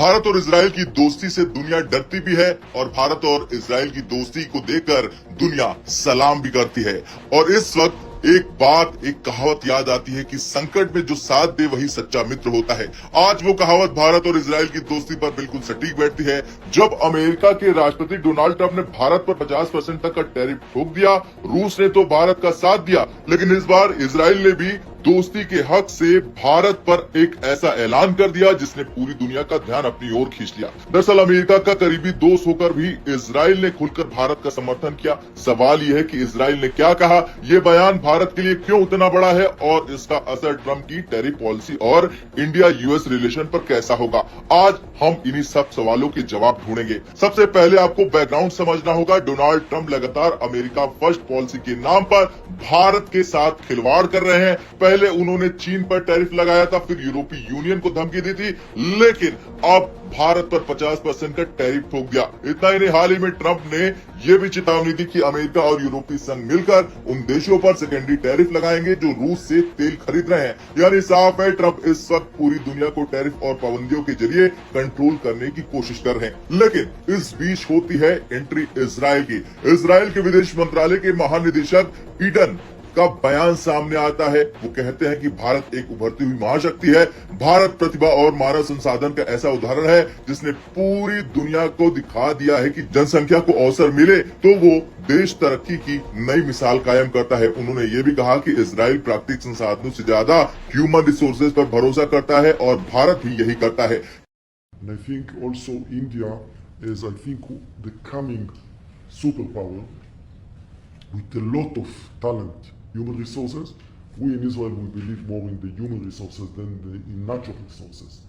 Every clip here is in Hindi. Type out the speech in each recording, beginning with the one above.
भारत और इजराइल की दोस्ती से दुनिया डरती भी है और भारत और इजराइल की दोस्ती को देखकर दुनिया सलाम भी करती है। और इस वक्त एक कहावत याद आती है कि संकट में जो साथ दे वही सच्चा मित्र होता है। आज वो कहावत भारत और इजराइल की दोस्ती पर बिल्कुल सटीक बैठती है। जब अमेरिका के राष्ट्रपति डोनाल्ड ट्रंप ने भारत पर 50% तक का टैरिफ ठोक दिया, रूस ने तो भारत का साथ दिया, लेकिन इस बार इजराइल ने भी दोस्ती के हक से भारत पर एक ऐसा ऐलान कर दिया जिसने पूरी दुनिया का ध्यान अपनी ओर खींच लिया। दरअसल अमेरिका का करीबी दोस्त होकर भी इजराइल ने खुलकर भारत का समर्थन किया। सवाल यह है कि इजराइल ने क्या कहा, ये बयान भारत के लिए क्यों उतना बड़ा है और इसका असर ट्रंप की टैरिफ पॉलिसी और इंडिया यूएस रिलेशन पर कैसा होगा। आज हम इन्हीं सब सवालों के जवाब ढूंढेंगे। सबसे पहले आपको बैकग्राउंड समझना होगा। डोनाल्ड ट्रंप लगातार अमेरिका फर्स्ट पॉलिसी के नाम पर भारत के साथ खिलवाड़ कर रहे हैं। पहले उन्होंने चीन पर टैरिफ लगाया था, फिर यूरोपीय यूनियन को धमकी दी थी, लेकिन अब भारत पर 50% का टैरिफ ठोक दिया। इतना ही नहीं, हाल ही में ट्रंप ने यह भी चेतावनी दी कि अमेरिका और यूरोपीय संघ मिलकर उन देशों पर सेकेंडरी टैरिफ लगाएंगे जो रूस से तेल खरीद रहे हैं। यानी साफ है, ट्रंप इस वक्त पूरी दुनिया को टैरिफ और पाबंदियों के जरिए कंट्रोल करने की कोशिश कर रहे हैं। लेकिन इस बीच होती है एंट्री इजराइल की। इजराइल के विदेश मंत्रालय के महानिदेशक ईडन का बयान सामने आता है। वो कहते हैं कि भारत एक उभरती हुई महाशक्ति है। भारत प्रतिभा और मानव संसाधन का ऐसा उदाहरण है जिसने पूरी दुनिया को दिखा दिया है कि जनसंख्या को अवसर मिले तो वो देश तरक्की की नई मिसाल कायम करता है। उन्होंने ये भी कहा कि इजराइल प्राकृतिक संसाधनों से ज्यादा ह्यूमन रिसोर्सेज पर भरोसा करता है और भारत भी यही करता है। And I think also India is, I think, the coming superpower with a lot of talent, human resources. We in Israel, we believe more in the human resources than in natural resources.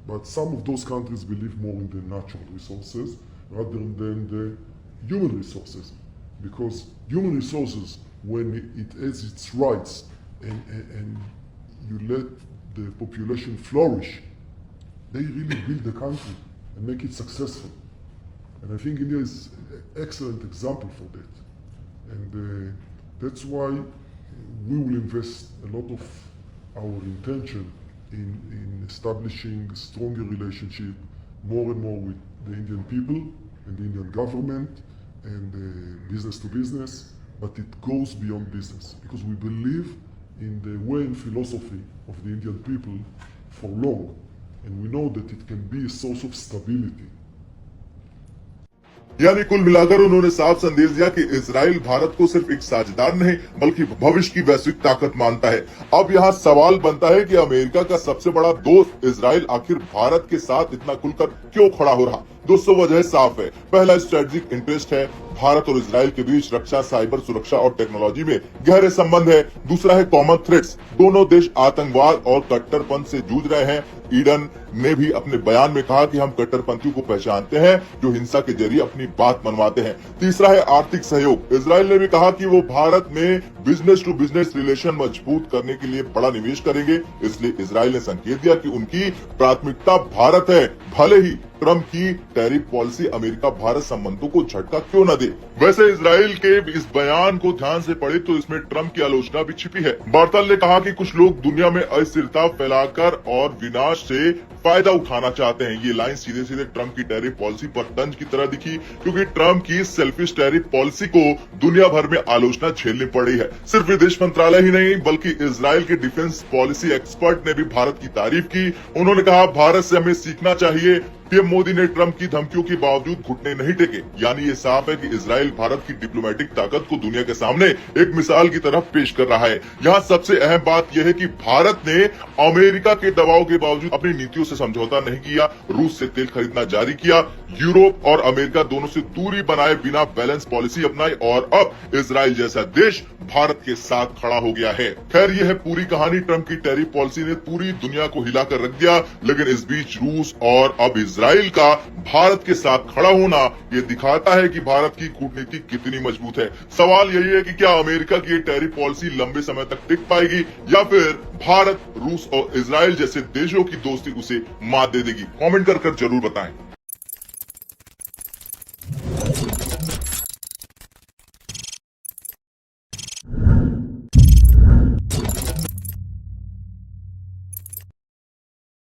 But some of those countries believe more in the natural resources rather than the human resources. Because human resources, when it has its rights and you let the population flourish, they really build the country and make it successful. And I think India is an excellent example for that. And that's why we will invest a lot of our intention in establishing a stronger relationship more and more with the Indian people and the Indian government and business to business. But it goes beyond business because we believe in the way and philosophy of the Indian people for long. And we know that it can be a source of stability. यानी कुल मिलाकर उन्होंने साफ संदेश दिया कि इजराइल भारत को सिर्फ एक साझेदार नहीं बल्कि भविष्य की वैश्विक ताकत मानता है। अब यहाँ सवाल बनता है कि अमेरिका का सबसे बड़ा दोस्त इजराइल आखिर भारत के साथ इतना खुलकर क्यों खड़ा हो रहा। दोस्तों, वजह साफ है। पहला स्ट्रेटेजिक इंटरेस्ट है। भारत और इजराइल के बीच रक्षा, साइबर सुरक्षा और टेक्नोलॉजी में गहरे संबंध है। दूसरा है कॉमन थ्रेट्स। दोनों देश आतंकवाद और कट्टरपंथ से जूझ रहे हैं। ईडन ने भी अपने बयान में कहा कि हम कट्टरपंथियों को पहचानते हैं जो हिंसा के जरिए अपनी बात मनवाते हैं। तीसरा है आर्थिक सहयोग। इजराइल ने भी कहा कि वो भारत में बिजनेस टू बिजनेस रिलेशन मजबूत करने के लिए बड़ा निवेश करेंगे। इसलिए इजराइल ने संकेत दिया कि उनकी प्राथमिकता भारत है, भले ही ट्रंप की टैरिफ पॉलिसी अमेरिका भारत संबंधों को झटका क्यों न दे। वैसे इजराइल के इस बयान को ध्यान से पढ़े तो इसमें ट्रंप की आलोचना भी छिपी है। बार्टल ने कहा कि कुछ लोग दुनिया में अस्थिरता फैलाकर और विनाश से फायदा उठाना चाहते हैं। ये लाइन सीधे सीधे ट्रंप की टैरिफ पॉलिसी पर तंज की तरह दिखी, क्योंकि ट्रंप की सेल्फिश टैरिफ पॉलिसी को दुनिया भर में आलोचना झेलनी पड़ी है। सिर्फ विदेश मंत्रालय ही नहीं बल्कि इजराइल के डिफेंस पॉलिसी एक्सपर्ट ने भी भारत की तारीफ की। उन्होंने कहा, भारत से हमें सीखना चाहिए। पीएम मोदी ने ट्रंप की धमकियों के बावजूद घुटने नहीं टेके। यानी ये साफ है कि इजराइल भारत की डिप्लोमेटिक ताकत को दुनिया के सामने एक मिसाल की तरह पेश कर रहा है। यहाँ सबसे अहम बात यह है कि भारत ने अमेरिका के दबाव के बावजूद अपनी नीतियों से समझौता नहीं किया। रूस से तेल खरीदना जारी किया, यूरोप और अमेरिका दोनों से दूरी बनाए बिना बैलेंस पॉलिसी अपनाई और अब इजराइल जैसा देश भारत के साथ खड़ा हो गया है। खैर, यह है पूरी कहानी। ट्रंप की टैरिफ पॉलिसी ने पूरी दुनिया को हिलाकर रख दिया, लेकिन इस बीच रूस और अब इजराइल का भारत के साथ खड़ा होना ये दिखाता है कि भारत की कूटनीति कितनी मजबूत है। सवाल यही है कि क्या अमेरिका की ये टैरिफ पॉलिसी लंबे समय तक टिक पाएगी या फिर भारत, रूस और इजराइल जैसे देशों की दोस्ती उसे मात दे देगी। कमेंट कर जरूर बताएं।